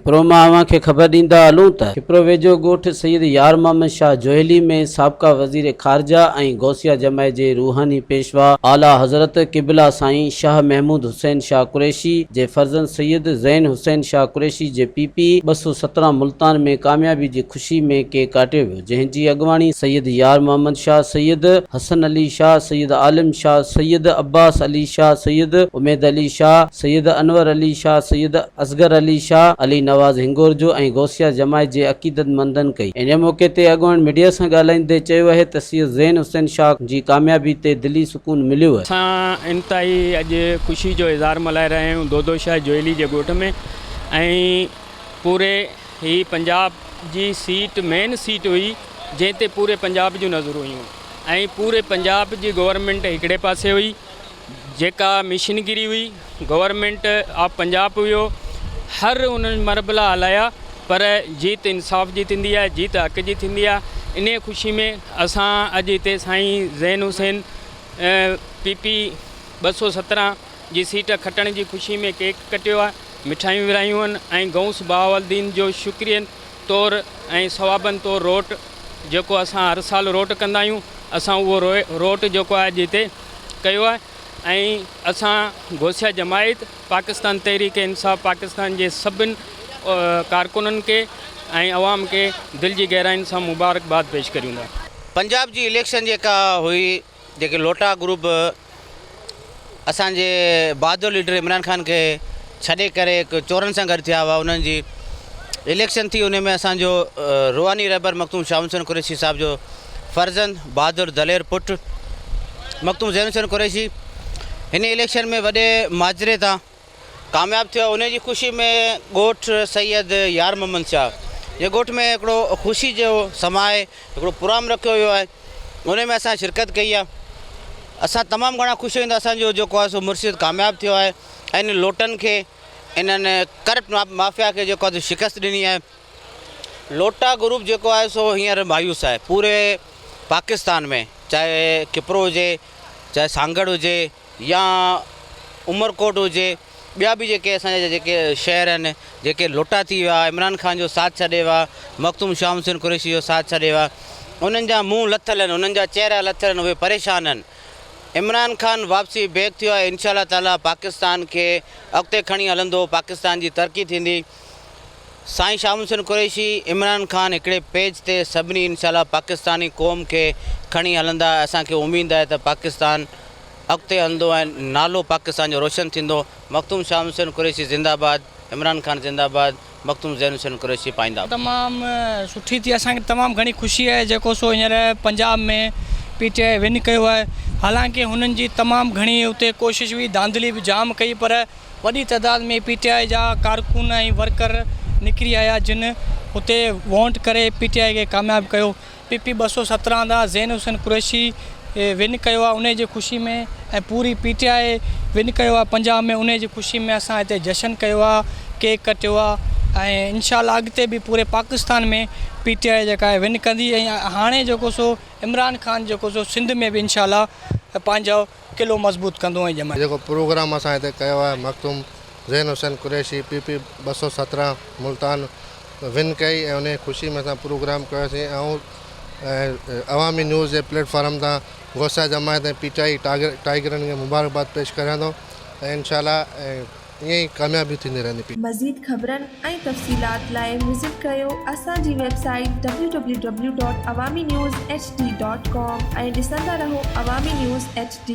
हिपरो मां अव्हांखे ख़बर ॾींदा हलूं त हिपरो वेझो ॻोठ सैयद यार मोहम्मद शाह जोहेली में साबिक़ा वज़ीर ख़ारजा ऐं गौसिया जमायत जे रूहानी पेशवा आला हज़रत क़िबला साईं शाह महमूद हुसैन शाह कुरैशी जे फर्ज़ंद सैयद ज़ैन हुसैन शाह कुरैशी जे पीपी 217 मुल्तान में कामयाबी जी ख़ुशी में केक काटियो वियो, जंहिंजी अॻुवाणी सैयद यार मोहम्मद शाह, सैयद हसन अली शाह, सैयद आलिम शाह, सैयद अब्बास अली शाह, सैयद उमैद अली शाह, सैयद अनवर अली शाह, सैयद असगर अली शाह, अली नवाज़ हिंगोर जो ऐं गौसिया जमायत जे अक़ीदतमंदनि कई। इन मौक़े ते अॻुवाण मीडिया सां ॻाल्हाईंदे चयो आहे त सैयद ज़ैन हुसैन शाह जी कामयाबी ते दिली सुकून मिलियो आहे। असां इंतहाई अॼु ख़ुशी जो इज़हार मल्हाए रहिया आहियूं दोदो शाह जोहेली जे ॻोठ में, ऐं पूरे ही पंजाब जी सीट मेन सीट हुई जंहिं ते पूरे पंजाब जूं नज़रूं हुयूं, ऐं पूरे पंजाब जी गवर्नमेंट हिकिड़े पासे हुई, जेका मिशनगिरी हुई गवर्नमेंट ऑफ पंजाब हुयो, हर उन्हनि मरबला हलाया, पर जीत इंसाफ़ जी थींदी आहे, जीत हक़ जी थींदी आहे। इन ख़ुशी में असां अॼु हिते साईं ज़ैन हुसैन पीपी 217 जी सीट खटण जी ख़ुशी में केक कटियो आहे, मिठाइयूं विरायूं आहिनि, ऐं गौस बहाउद्दीन जो शुक्रियन तौरु ऐं सवाबनि तौरु रोट जेको असां हर साल रोट कंदा आहियूं, असां उहो रोट जेको आहे अॼु हिते कयो आहे। ऐं असां गौसिया जमायत पाकिस्तान तहरीक इंसाफ़ पाकिस्तान जे सभिनि कारकुननि खे ऐं अवाम खे दिलि जी गहराइनि सां मुबारकबाद पेश करियूं था। पंजाब जी इलेक्शन जेका हुई, जेके लोटा ग्रुप असांजे बहादुर लीडर इमरान ख़ान खे छॾे करे हिकु चोरनि सां गॾु थिया हुआ, उन्हनि जी इलेक्शन थी, उन में असांजो रूहानी रहबर मखदूम शाह हुसैन कुरैशी साहिब जो फर्ज़ंद बहादुर दलेर पुट मखदूम ज़ैन हुसैन कुरैशी हिन इलेक्शन में वॾे माजरे तां कामयाबु थियो। उन जी ख़ुशी में ॻोठ सैयद यार मोहम्मद शाह जे ॻोठ में हिकिड़ो ख़ुशी जो समाए हिकिड़ो प्रोग्राम रखियो वियो आहे, उन में असां शिरकत कई आहे। असां तमामु घणा ख़ुशि आहियूं, असांजो जेको आहे सो मुर्शिद कामयाबु थियो आहे ऐं इन लोटनि खे, इन्हनि करप्ट माफ़िया खे जेको आहे शिकस्त ॾिनी आहे। लोटा ग्रुप जेको आहे सो हींअर मायूस आहे पूरे पाकिस्तान में, चाहे किपरो हुजे, चाहे सांगड़ हुजे या उमरकोट हुजे, ॿिया बि जेके असांजा जेके शहर आहिनि जेके लोटा थी विया, इमरान ख़ान जो साथ छॾे विया, मखदूम शाह हुसैन कुरैशी जो साथ छॾे विया, उन्हनि जा मुंहुं लथल आहिनि, उन्हनि जा चेहरा लथल आहिनि, उहे परेशान आहिनि। इमरान ख़ान वापसी बैक थियो आहे, इंशाअल्लाह ताला पाकिस्तान खे अॻिते खणी हलंदो, पाकिस्तान जी तरक़ी थींदी। साईं शाह हुसैन कुरैशी इमरान ख़ान हिकिड़े पेज ते सभिनी इंशाअल्लाह पाकिस्तानी क़ौम खे खणी हलंदा। असांखे उमेद आहे त पाकिस्तान अॻिते हलंदो ऐं नालो पाकिस्तान जो रोशन थींदो। मखदूम शाह हुसैन कुरैशी ज़िंदाबाद, इमरान ख़ान ज़िंदाबाद, मखदूम ज़ैन हुसैन कुरैशी पाईंदा। तमामु सुठी थी, असांखे तमामु घणी ख़ुशी आहे जेको सो हींअर पंजाब में PTI विन कयो आहे। हालांकि हुननि जी तमामु घणी हुते कोशिशि हुई, धांधली बि जाम कई, पर वॾी तइदाद में PTI जा कारकुन ऐं वर्कर निकिरी आया जिन हुते वोट करे PTI खे कामयाबु कयो। PP 217 जा ज़ैन हुसैन कुरैशी विन कयो आहे, उन जी ख़ुशी में, ऐं पूरी PTI विन कयो आहे पंजाब में, उन जी ख़ुशी में असां हिते जशन कयो आहे, केक कटियो आहे, ऐं इंशाअल्लाह अॻिते बि पूरे पाकिस्तान में PTI जेका आहे विन कंदी। ऐं हाणे जेको सो इमरान ख़ान जेको सो सिंध में बि इंशाअल्लाह पंहिंजो क़िलो मज़बूत कंदो ऐं जमा। जेको प्रोग्राम असां हिते कयो आहे, मखदूम ज़ैन हुसैन कुरैशी PP 217 मुल्तान विन कई, ऐं उन ख़ुशी में असां प्रोग्राम कयोसीं। ऐं अवामी न्यूज़ जे प्लेटफॉर्म तां गौसिया जमायत ऐं PTI टाइगरनि खे मुबारकबाद पेश करियां थो, ऐं इंशाअल्लाह ईअं ई कामयाबी थींदी रहंदी। मज़ीद ख़बरनि ऐं तफ़सीलात लाइ विज़िट कयो असांजी वेबसाइट www.awamiNewsHD.com ऐं ॾिसंदा रहो अवामी न्यूज़ HD।